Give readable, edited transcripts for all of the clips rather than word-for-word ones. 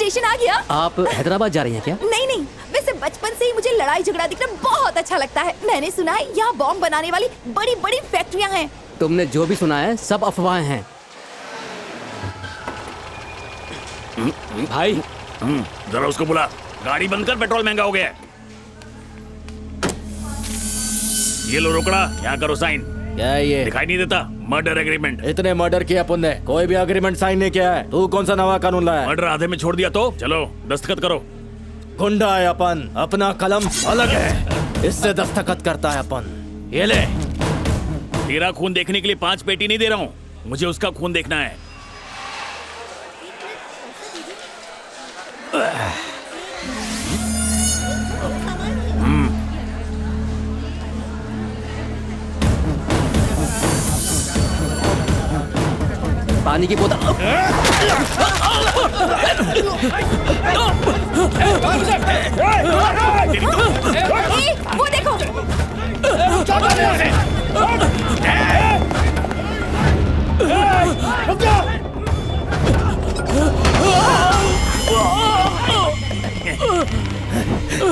Station आ गया। आप हैदराबाद जा रही हैं क्या? नहीं नहीं, वैसे बचपन से ही मुझे लड़ाई झगड़ा देखना बहुत अच्छा लगता है। मैंने सुना है यहाँ बॉम्ब बनाने वाली बड़ी बड़ी फैक्ट्रियाँ हैं। तुमने जो भी सुना है सब अफवाहें हैं। भाई जरा उसको बुला, गाड़ी बंद कर, पेट्रोल महंगा हो गया है। ये लो रोकड़ा, यहाँ करो साइन। क्या है ये? दिखाई नहीं देता? Murder agreement. इतने मर्डर किया अपन ने, कोई भी एग्रीमेंट साइन नहीं किया है। तू कौन सा नवा कानून लाया? मर्डर आधे में छोड़ दिया तो चलो दस्तखत करो। गुंडा है अपन, अपना कलम अलग है, इससे दस्तखत करता है अपन। ये ले। तेरा खून देखने के लिए 5 पेटी नहीं दे रहा हूँ, मुझे उसका खून देखना है। पानी की बोतल। वो देखो।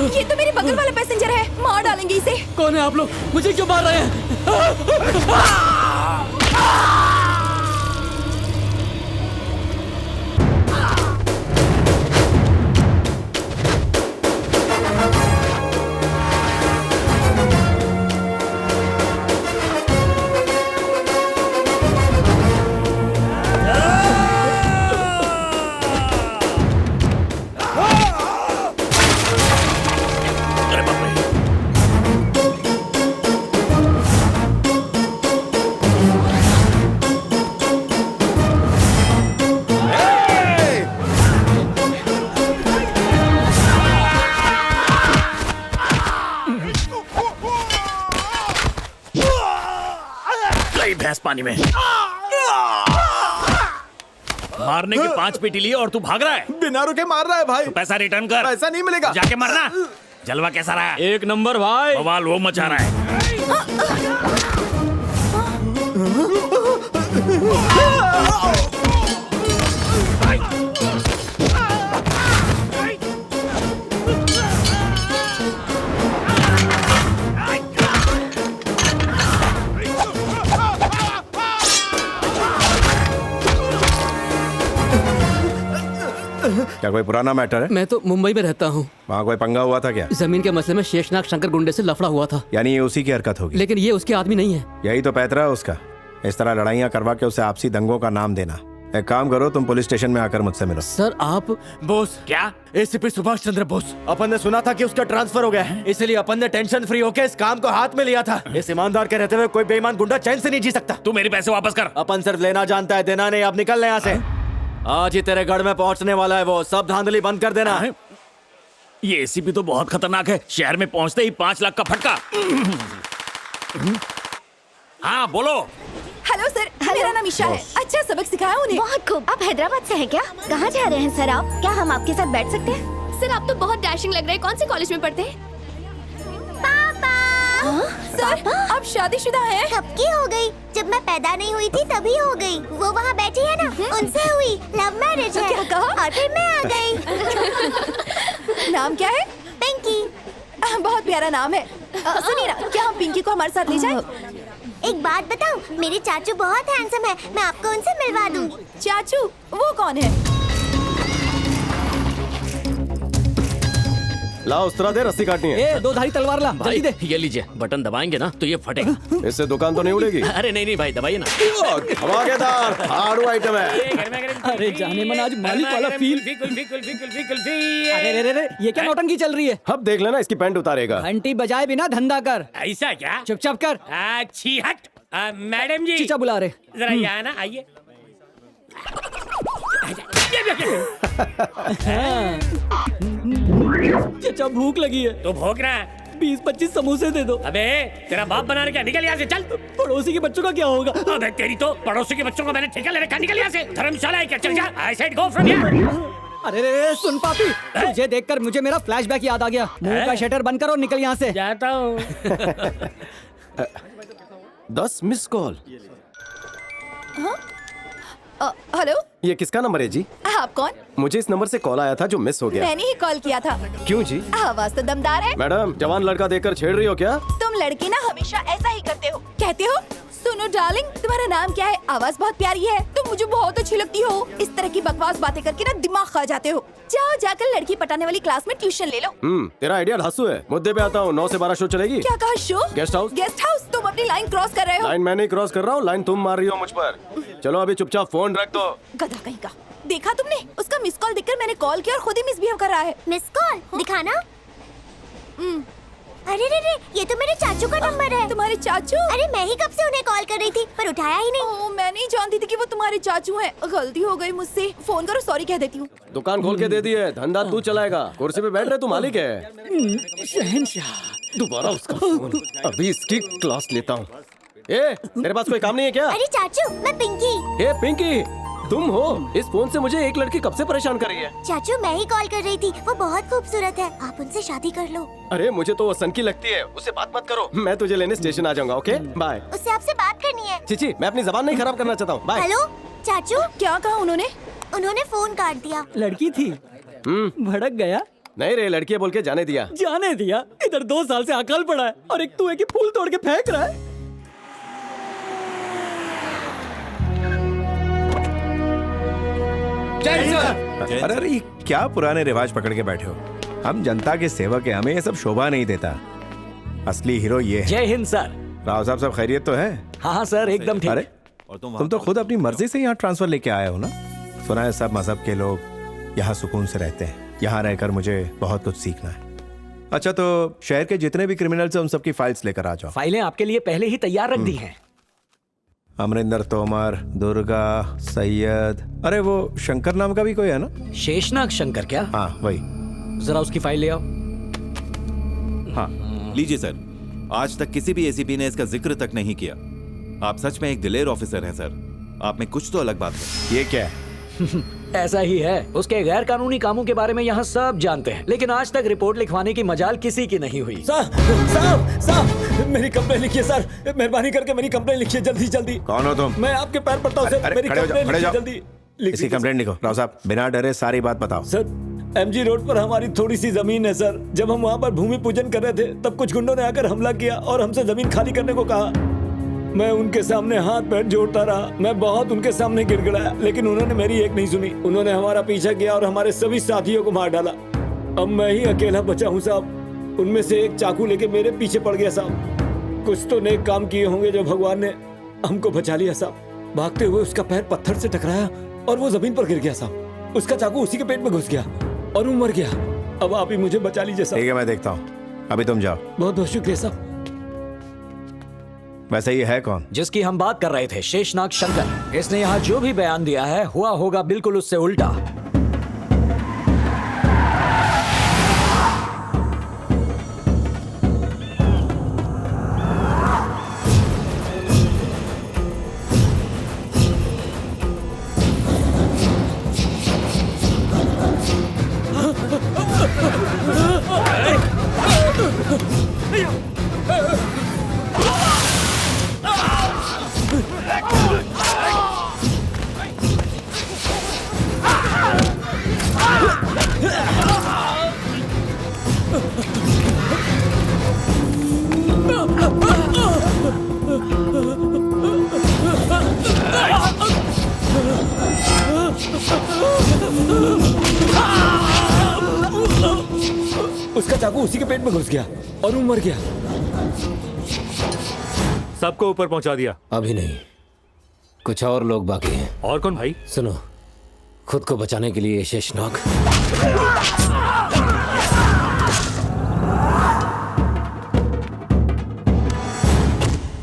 ये तो मेरे बगल वाला पैसेंजर है, मार डालेंगे इसे। कौन है आप लोग? मुझे क्यों मार रहे हैं? भैंस पानी में। मारने के 5 पेटी लिए और तू भाग रहा है। बिना रुके मार रहा है भाई। तो पैसा रिटर्न कर। पैसा नहीं मिलेगा। जाके मरना। जलवा कैसा रहा? 1 नंबर भाई। बवाल वो मचा रहा है। क्या कोई पुराना मैटर है? मैं तो मुंबई में रहता हूँ। वहाँ कोई पंगा हुआ था क्या? जमीन के मसले में शेषनाग शंकर गुंडे से लफड़ा हुआ था। यानी ये उसी की हरकत होगी। लेकिन ये उसके आदमी नहीं है। यही तो पैतरा है उसका, इस तरह लड़ाइयाँ करवा के उसे आपसी दंगों का नाम देना। एक काम करो, तुम पुलिस स्टेशन में आकर मुझसे मिलो। सर आप बोस क्या? एसीपी सुभाष चंद्र बोस। अपन ने सुना था कि उसका ट्रांसफर हो गया है, इसलिए अपन ने टेंशन फ्री होकर इस काम को हाथ में लिया था। इस ईमानदार के रहते हुए कोई बेईमान गुंडा चैन से नहीं जी सकता। तू मेरे पैसे वापस कर। अपन सिर्फ लेना जानता है, देना नहीं। अब निकल यहाँ से। आज ही तेरे गढ़ में पहुंचने वाला है वो, सब धांधली बंद कर देना। ये एसीपी तो बहुत खतरनाक है। शहर में पहुंचते ही 5 लाख का फटका। हाँ बोलो। हेलो सर, मेरा नाम ईशा है। अच्छा सबक सिखाया उन्हें। बहुत खूब। आप हैदराबाद से हैं क्या? कहाँ जा रहे हैं सर आप? क्या हम आपके साथ बैठ सकते हैं? सर आप तो बहुत डैशिंग लग रहे हैं। कौन से कॉलेज में पढ़ते हैं? पापा। सर आप शादीशुदा हैं? कब की हो गई? जब मैं पैदा नहीं हुई थी तभी हो गई। वो वहाँ बैठी है ना, उनसे हुई। लव मैरिज है। क्या कहा? और फिर मैं आ गई। नाम क्या है? पिंकी। बहुत प्यारा नाम है। सुनिए ना, क्या हम पिंकी को हमारे साथ ले जाएं? एक बात बताऊं, मेरे चाचू बहुत हैंडसम है, मैं आपको उनसे मिलवा दूंगी। चाचू? वो कौन है? लाओ उस तरह दे, रस्सी काटनी है। ए, 2 धारी तलवार ला, भाई जल्दी दे। ये लीजिए, बटन दबाएंगे ना तो ये फटेगा। इससे दुकान तो नहीं उड़ेगी? अरे नहीं भाई, दबाइए ना। धमाकेदार हार्ड आइटम है। अरे जाने मन आज मालिक वाला फील। अरे ये क्या नौटंकी चल रही है? अब देख लेना, इसकी पैंट उतारेगा। घंटी बजाए बिना धंधा कर। ऐसा क्या? चुपचाप कर। अच्छी हट। मैडम जी चीचा बुला रहे। जरा यहाँ ना आइए। चचा भूख लगी है तो भोग रहा है। 20-25 समोसे दे दो। अबे तेरा बाप बनाने क्या, निकल यहाँ से चल। पड़ोसी के बच्चों का क्या होगा? अबे तेरी तो पड़ोसी के बच्चों का मैंने ठेका ले रखा, निकल यहाँ से। धर्मशाला है क्या? चल जा। I said go from here. अरे रे सुन पापी, तुझे देखकर मुझे मेरा फ्लैशबैक याद आ गया। मुंह का शटर बंद करो, निकल यहाँ से। जाता हूँ। 10 मिस कॉल। हेलो, ये किसका नंबर है जी? आप कौन? मुझे इस नंबर से कॉल आया था जो मिस हो गया। मैंने ही कॉल किया था। क्यों जी? आवाज तो दमदार है। मैडम, जवान लड़का देखकर छेड़ रही हो क्या? तुम लड़के ना हमेशा ऐसा ही करते हो। कहते हो सुनो डार्लिंग, तुम्हारा नाम क्या है? आवाज बहुत प्यारी है, तुम मुझे बहुत अच्छी लगती हो। इस तरह की बकवास बातें करके ना दिमाग खा जाते हो। जाओ जाकर लड़की पटाने वाली क्लास में ट्यूशन ले लो। तेरा आइडिया धांसू है। मुद्दे पे आता हूँ। 9 से 12 शो चलेगी। क्या कहा show? Guest house. Guest house? तुम अपनी लाइन क्रॉस कर रहे हो। लाइन मैं नहीं क्रॉस कर रहा हूँ, लाइन तुम मार रही हो मुझ पर। चलो अभी चुपचाप फोन रख दो। गधा कहीं का। देखा तुमने? उसका मिस कॉल देखकर मैंने कॉल किया और खुद ही मिसबिहेव कर रहा है। मिस कॉल दिखाना। अरे रे रे, ये तो मेरे चाचू का नंबर है। तुम्हारे चाचू? अरे मैं ही कब से उन्हें कॉल कर रही थी पर उठाया ही नहीं। ओह, मैं नहीं जानती थी कि वो तुम्हारे चाचू हैं। गलती हो गई मुझसे। फोन करो, सॉरी कह देती हूँ। दुकान खोल के दे दी है, धंधा तू चलाएगा। कुर्सी पे बैठ रहे तू मालिक है। शहंशाह। दोबारा उसका फोन। अभी इसकी क्लास लेता हूँ। ए, तेरे पास कोई काम नहीं है क्या? अरे चाचू, मैं पिंकी। ए पिंकी, तुम हो? इस फोन से मुझे एक लड़की कब से परेशान कर रही है। चाचू मैं ही कॉल कर रही थी, वो बहुत खूबसूरत है, आप उनसे शादी कर लो। अरे मुझे तो वो सनकी लगती है, उससे बात मत करो। मैं तुझे लेने स्टेशन आ जाऊंगा। Okay bye. उससे आपसे बात करनी है। चिची, मैं अपनी जबान नहीं खराब करना चाहता हूँ। बाय। हेलो चाचू। क्या कहा उन्होंने? उन्होंने फोन काट दिया। लड़की थी, भड़क गया। नहीं रे, लड़की बोल के जाने दिया। जाने दिया? इधर 2 साल से अकाल पड़ा है और एक तू है कि फूल तोड़ के फेंक रहा है। अरे अरे ये क्या पुराने रिवाज पकड़ के बैठे हो? हम जनता के सेवक हैं, हमें ये सब शोभा नहीं देता। असली हीरो ये है। जय हिंद सर। राव साहब सब खैरियत तो है? हाँ हाँ सर, एकदम ठीक। अरे तुम तो खुद अपनी मर्जी से यहाँ ट्रांसफर लेके आए हो ना? सुना है सब मजहब के लोग यहाँ सुकून से रहते हैं। यहाँ रहकर मुझे बहुत कुछ सीखना है। अच्छा तो शहर के जितने भी क्रिमिनल्स हैं उन सबकी फाइल्स लेकर आ जाओ। फाइलें आपके लिए पहले ही तैयार रख दी हैं। अमरिंदर तोमर, दुर्गा, सैयद, अरे वो शंकर नाम का भी कोई है ना? शेषनाग शंकर क्या? हाँ वही। जरा उसकी फाइल ले आओ। हाँ लीजिए सर। आज तक किसी भी एसीपी ने इसका जिक्र तक नहीं किया। आप सच में एक दिलेर ऑफिसर हैं सर। आप में कुछ तो अलग बात है। ये क्या है? ऐसा ही है। उसके गैर कानूनी कामों के बारे में यहाँ सब जानते हैं, लेकिन आज तक रिपोर्ट लिखवाने की मजाल किसी की नहीं हुई। साहब मेरी कंप्लेन लिखिए सर, मेहरबानी करके मेरी कंप्लेन लिखिए जल्दी जल्दी। कौन हो तुम? मैं आपके पैर पड़ता हूँ सर, मेरी कंप्लेन लिखिए जल्दी। इसकी कंप्लेंट लिखो। राव साहब बिना डरे सारी बात बताओ। सर एमजी रोड पर हमारी थोड़ी सी जमीन है सर। जब हम वहाँ पर भूमि पूजन कर रहे थे तब कुछ गुंडों ने आकर हमला किया और हमसे जमीन खाली करने को कहा। मैं उनके सामने हाथ पैर जोड़ता रहा। मैं बहुत उनके सामने गिड़गिड़ाया, लेकिन उन्होंने मेरी एक नहीं सुनी। उन्होंने हमारा पीछा किया और हमारे सभी साथियों को मार डाला। अब मैं ही अकेला बचा हूँ साहब। उनमें से एक चाकू लेके मेरे पीछे पड़ गया साहब। कुछ तो नेक काम किए होंगे जो भगवान ने हमको बचा लिया साहब। भागते हुए उसका पैर पत्थर से टकराया और वो जमीन पर गिर गया साहब। उसका चाकू उसी के पेट में घुस गया और वो मर गया। अब आप ही मुझे बचा लीजिए साहब। ठीक है मैं देखता हूँ, अभी तुम जाओ। बहुत बहुत शुक्रिया साहब। वैसे ये है कौन? जिसकी हम बात कर रहे थे, शेषनाग शंकर। इसने यहाँ जो भी बयान दिया है हुआ होगा बिल्कुल उससे उल्टा। उसका चाकू उसी के पेट में घुस गया और वो मर गया। सबको ऊपर पहुंचा दिया? अभी नहीं, कुछ और लोग बाकी हैं। और कौन भाई? सुनो, खुद को बचाने के लिए शेषनाग।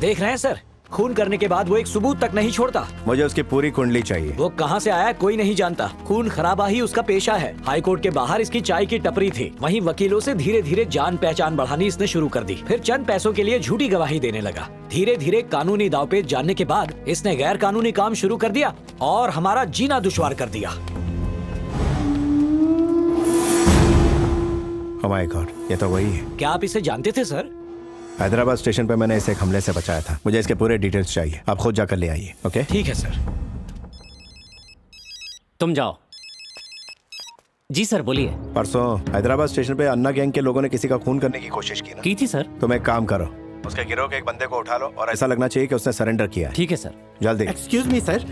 देख रहे हैं सर, खून करने के बाद वो एक सबूत तक नहीं छोड़ता। मुझे उसकी पूरी कुंडली चाहिए। वो कहाँ से आया कोई नहीं जानता। खून खराबा ही उसका पेशा है। हाई कोर्ट के बाहर इसकी चाय की टपरी थी। वहीं वकीलों से धीरे धीरे जान पहचान बढ़ानी इसने शुरू कर दी। फिर चंद पैसों के लिए झूठी गवाही देने लगा। धीरे धीरे कानूनी दांवपेच जानने के बाद इसने गैर कानूनी काम शुरू कर दिया और हमारा जीना दुश्वार कर दिया। Oh my God, ये तो वही है। क्या आप इसे जानते थे सर? हैदराबाद स्टेशन पे मैंने इसे एक हमले से बचाया था। मुझे इसके पूरे डिटेल्स चाहिए। आप खुद जाकर ले आइए। ओके? ठीक है सर। तुम जाओ। जी सर बोलिए। परसों हैदराबाद स्टेशन पे अन्ना गैंग के लोगों ने किसी का खून करने की कोशिश की ना? की थी सर। तुम एक काम करो, उसके गिरोह के एक बंदे को उठा लो और ऐसा लगना चाहिए कि उसने सरेंडर किया है। ठीक है सर। जल्दी। एक्सक्यूज मी सर,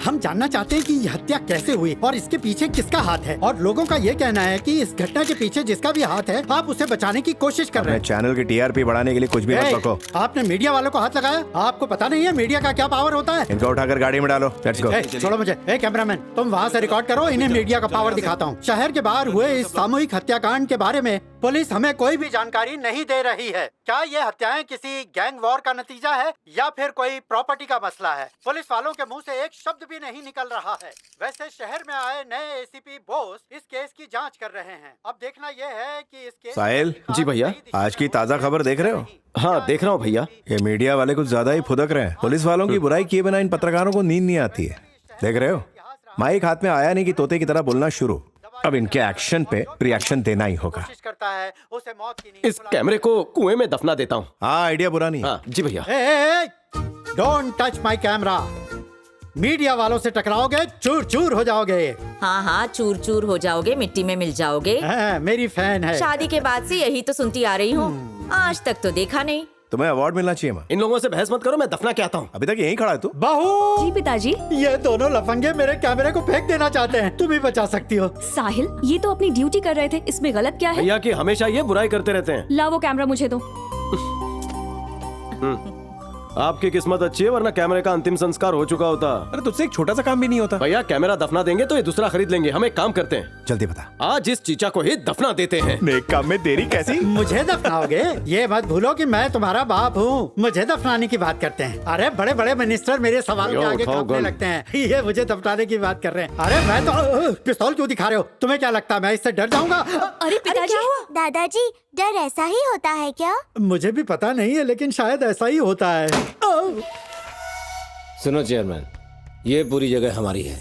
हम जानना चाहते हैं कि ये हत्या कैसे हुई और इसके पीछे किसका हाथ है। और लोगों का ये कहना है कि इस घटना के पीछे जिसका भी हाथ है, आप उसे बचाने की कोशिश कर रहे हैं। चैनल की टीआरपी बढ़ाने के लिए कुछ भी मत बको। आपने मीडिया वालों को हाथ लगाया? आपको पता नहीं है मीडिया का क्या पावर होता है? इनको उठाकर गाड़ी में डालो। Let's go. छोड़ो मुझे। कैमरामैन, तुम वहाँ से रिकॉर्ड करो, इन्हें मीडिया का पावर दिखाता हूँ। शहर के बाहर हुए इस सामूहिक हत्याकांड के बारे में पुलिस हमें कोई भी जानकारी नहीं दे रही है। क्या ये हत्याएं किसी गैंग वॉर का नतीजा है या फिर कोई प्रॉपर्टी का मसला है? पुलिस वालों के मुंह से एक शब्द भी नहीं निकल रहा है। वैसे शहर में आए नए एसीपी बोस इस केस की जांच कर रहे हैं। अब देखना यह है कि इस केस साहिल। जी भैया। आज की ताजा खबर देख रहे हो? हाँ देख रहा हूँ भैया। ये मीडिया वाले कुछ ज्यादा ही फुदक रहे हैं। पुलिस वालों की बुराई किए बिना इन पत्रकारों को नींद नहीं आती है। देख रहे हो, माइक हाथ में आया नहीं कि तोते की तरह बोलना शुरू। अब इनके एक्शन पे रिएक्शन देना ही होगा। करता है उसे मौत की इस कैमरे को कुएं में दफना देता हूँ। हाँ आइडिया बुरा नहीं। हाँ जी भैया। Don't touch my camera. Media वालों से टकराओगे चूर चूर हो जाओगे। हाँ हाँ चूर चूर हो जाओगे, मिट्टी में मिल जाओगे। मेरी फैन है। शादी के बाद से यही तो सुनती आ रही हूँ, आज तक तो देखा नहीं। तुम्हें अवार्ड मिलना चाहिए माँ। इन लोगों से बहस मत करो, मैं दफना के आता हूँ। अभी तक यहीं खड़ा है तू? बहू। जी पिताजी। ये दोनों लफंगे मेरे कैमरे को फेंक देना चाहते हैं, तुम ही बचा सकती हो। साहिल, ये तो अपनी ड्यूटी कर रहे थे, इसमें गलत क्या है? भैया की हमेशा ये बुराई करते रहते हैं। ला वो कैमरा मुझे दो। आपकी किस्मत अच्छी है, वरना कैमरे का अंतिम संस्कार हो चुका होता। अरे तुझसे एक छोटा सा काम भी नहीं होता। भैया कैमरा दफना देंगे तो ये दूसरा खरीद लेंगे। हम एक काम करते हैं, जल्दी बता। आज इस चीचा को ही दफना देते हैं। नेक काम में देरी कैसी? मुझे दफनाओगे? ये मत भूलो कि मैं तुम्हारा बाप हूँ। मुझे दफनाने की बात करते हैं। अरे बड़े बड़े मिनिस्टर मेरे सवाल के आगे कांपने लगते हैं। ये मुझे दफनाने की बात कर रहे हैं। अरे मैं तो पिस्तौल क्यों दिखा रहे हो? तुम्हें क्या लगता है मैं इससे डर जाऊंगा? अरे पिताजी। दादाजी, डर ऐसा ही होता है क्या? मुझे भी पता नहीं है, लेकिन शायद ऐसा ही होता है। सुनो चेयरमैन, ये पूरी जगह हमारी है।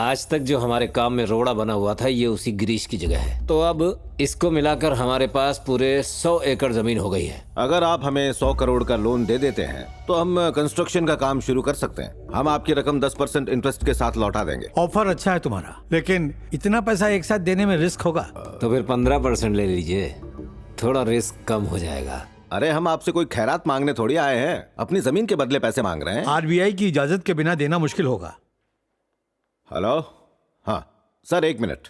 आज तक जो हमारे काम में रोड़ा बना हुआ था, ये उसी गिरीश की जगह है। तो अब इसको मिलाकर हमारे पास पूरे 100 एकड़ जमीन हो गई है। अगर आप हमें 100 करोड़ का लोन दे देते हैं तो हम कंस्ट्रक्शन का काम शुरू कर सकते हैं। हम आपकी रकम 10% इंटरेस्ट के साथ लौटा देंगे। ऑफर अच्छा है तुम्हारा, लेकिन इतना पैसा एक साथ देने में रिस्क होगा। तो फिर 15% ले लीजिए, थोड़ा रिस्क कम हो जाएगा। अरे हम आपसे कोई खैरात मांगने थोड़ी आए हैं, अपनी जमीन के बदले पैसे मांग रहे हैं। आरबीआई की इजाजत के बिना देना मुश्किल होगा। हेलो, हाँ सर, एक मिनट,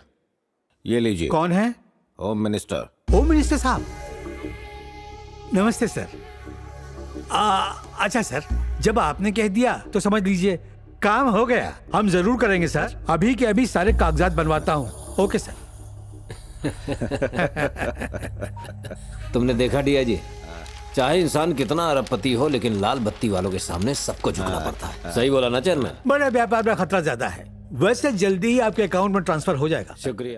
ये लीजिए। कौन है? Home minister. होम मिनिस्टर साहब, नमस्ते सर। अच्छा सर, जब आपने कह दिया तो समझ लीजिए काम हो गया। हम जरूर करेंगे सर, अभी के अभी सारे कागजात बनवाता हूँ। Okay sir. तुमने देखा डीआईजी, चाहे इंसान कितना अरबपति हो, लेकिन लाल बत्ती वालों के सामने सबको झुकना पड़ता है। सही बोला ना चेयरमैन? बड़े व्यापार में खतरा ज्यादा है। वैसे जल्दी ही आपके अकाउंट में ट्रांसफर हो जाएगा। शुक्रिया।